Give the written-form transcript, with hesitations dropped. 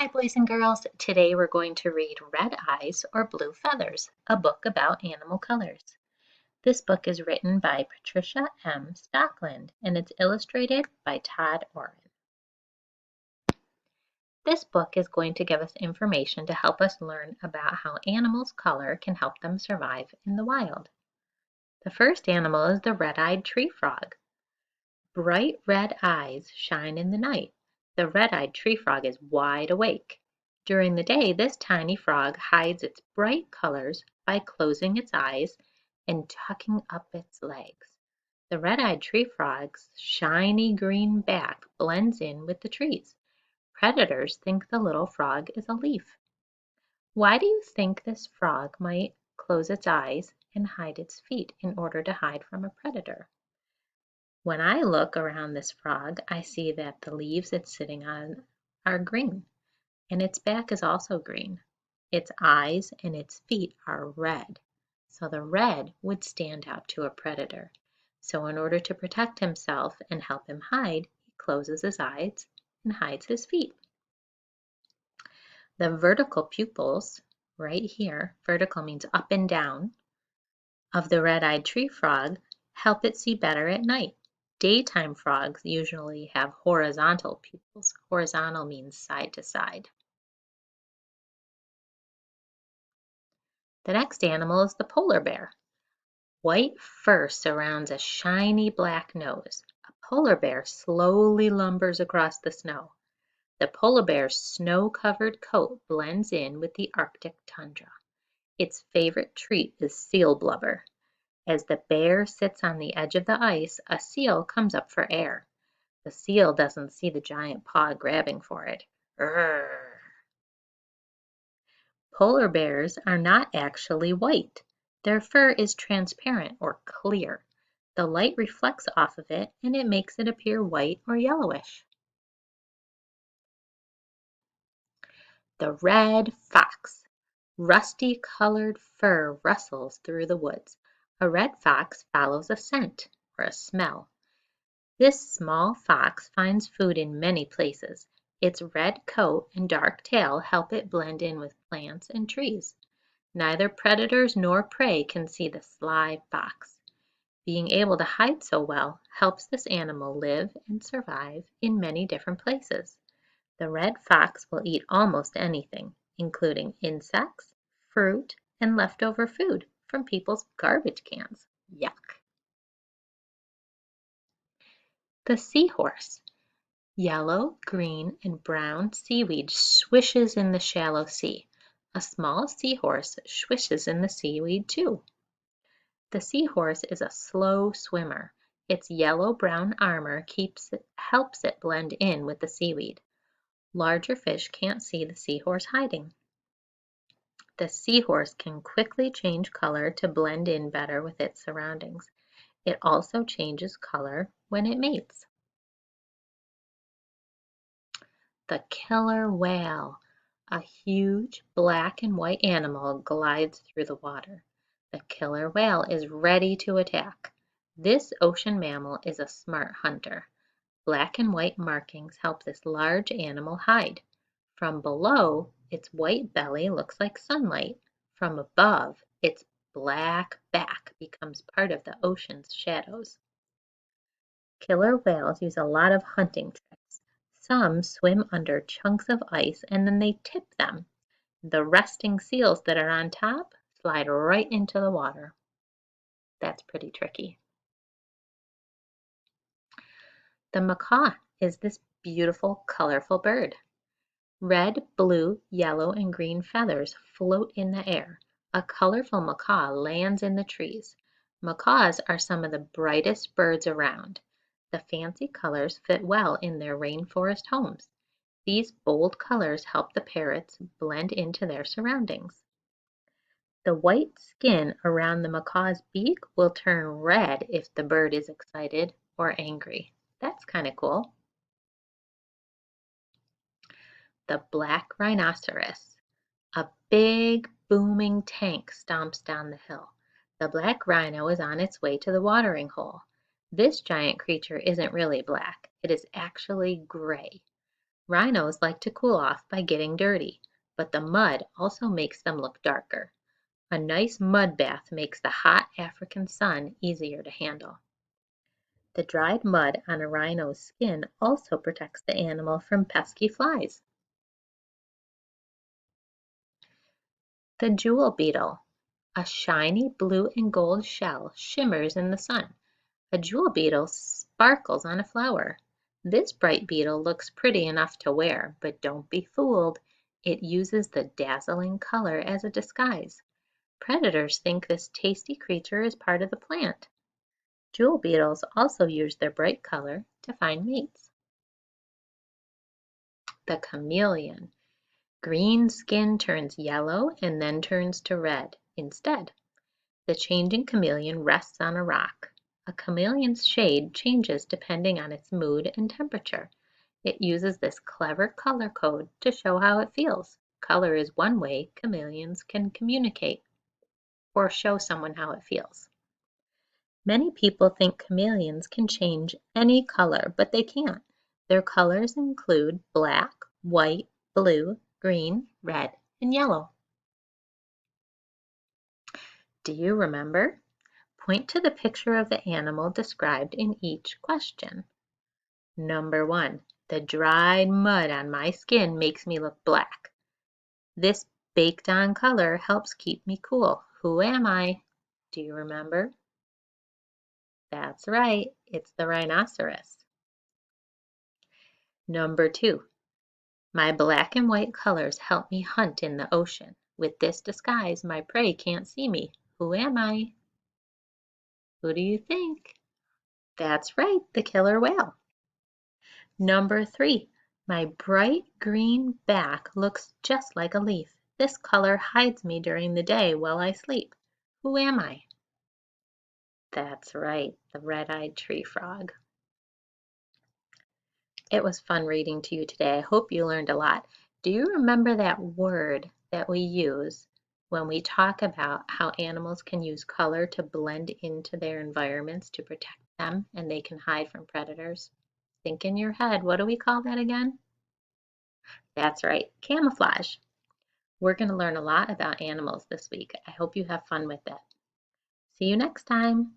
Hi, boys and girls. Today we're going to read Red Eyes or Blue Feathers, a book about animal colors. This book is written by Patricia M. Stockland and it's illustrated by Todd Oren. This book is going to give us information to help us learn about how animals' color can help them survive in the wild. The first animal is the red-eyed tree frog. Bright red eyes shine in the night. The red-eyed tree frog is wide awake. During the day, this tiny frog hides its bright colors by closing its eyes and tucking up its legs. The red-eyed tree frog's shiny green back blends in with the trees. Predators think the little frog is a leaf. Why do you think this frog might close its eyes and hide its feet in order to hide from a predator? When I look around this frog, I see that the leaves it's sitting on are green, and its back is also green. Its eyes and its feet are red, so the red would stand out to a predator. So in order to protect himself and help him hide, he closes his eyes and hides his feet. The vertical pupils, right here, vertical means up and down, of the red-eyed tree frog help it see better at night. Daytime frogs usually have horizontal pupils. Horizontal means side to side. The next animal is the polar bear. White fur surrounds a shiny black nose. A polar bear slowly lumbers across the snow. The polar bear's snow-covered coat blends in with the Arctic tundra. Its favorite treat is seal blubber. As the bear sits on the edge of the ice, a seal comes up for air. The seal doesn't see the giant paw grabbing for it. Urgh. Polar bears are not actually white. Their fur is transparent or clear. The light reflects off of it and it makes it appear white or yellowish. The red fox. Rusty colored fur rustles through the woods. A red fox follows a scent or a smell. This small fox finds food in many places. Its red coat and dark tail help it blend in with plants and trees. Neither predators nor prey can see the sly fox. Being able to hide so well helps this animal live and survive in many different places. The red fox will eat almost anything, including insects, fruit, and leftover food from people's garbage cans. Yuck. The seahorse. Yellow, green, and brown seaweed swishes in the shallow sea. A small seahorse swishes in the seaweed too. The seahorse is a slow swimmer. Its yellow-brown armor helps it blend in with the seaweed. Larger fish can't see the seahorse hiding. The seahorse can quickly change color to blend in better with its surroundings. It also changes color when it mates. The killer whale. A huge black and white animal glides through the water. The killer whale is ready to attack. This ocean mammal is a smart hunter. Black and white markings help this large animal hide. From below, its white belly looks like sunlight. From above, its black back becomes part of the ocean's shadows. Killer whales use a lot of hunting tricks. Some swim under chunks of ice and then they tip them. The resting seals that are on top slide right into the water. That's pretty tricky. The macaw is this beautiful, colorful bird. Red, blue, yellow, and green feathers float in the air. A colorful macaw lands in the trees. Macaws are some of the brightest birds around. The fancy colors fit well in their rainforest homes. These bold colors help the parrots blend into their surroundings. The white skin around the macaw's beak will turn red if the bird is excited or angry. That's kind of cool. The black rhinoceros. A big, booming tank stomps down the hill. The black rhino is on its way to the watering hole. This giant creature isn't really black. It is actually gray. Rhinos like to cool off by getting dirty, but the mud also makes them look darker. A nice mud bath makes the hot African sun easier to handle. The dried mud on a rhino's skin also protects the animal from pesky flies. The jewel beetle. A shiny blue and gold shell shimmers in the sun. A jewel beetle sparkles on a flower. This bright beetle looks pretty enough to wear, but don't be fooled. It uses the dazzling color as a disguise. Predators think this tasty creature is part of the plant. Jewel beetles also use their bright color to find mates. The chameleon. Green skin turns yellow and then turns to red instead. The changing chameleon rests on a rock. A chameleon's shade changes depending on its mood and temperature. It uses this clever color code to show how it feels. Color is one way chameleons can communicate or show someone how it feels. Many people think chameleons can change any color, but they can't. Their colors include black, white, blue, green, red, and yellow. Do you remember? Point to the picture of the animal described in each question. Number 1. The dried mud on my skin makes me look black. This baked on color helps keep me cool. Who am I? Do you remember? That's right, it's the rhinoceros. Number 2. My black and white colors help me hunt in the ocean. With this disguise, my prey can't see me. Who am I? Who do you think? That's right, the killer whale. Number 3. My bright green back looks just like a leaf. This color hides me during the day while I sleep. Who am I? That's right, the red-eyed tree frog. It was fun reading to you today. I hope you learned a lot. Do you remember that word that we use when we talk about how animals can use color to blend into their environments to protect them and they can hide from predators? Think in your head, what do we call that again? That's right, camouflage. We're going to learn a lot about animals this week. I hope you have fun with it. See you next time.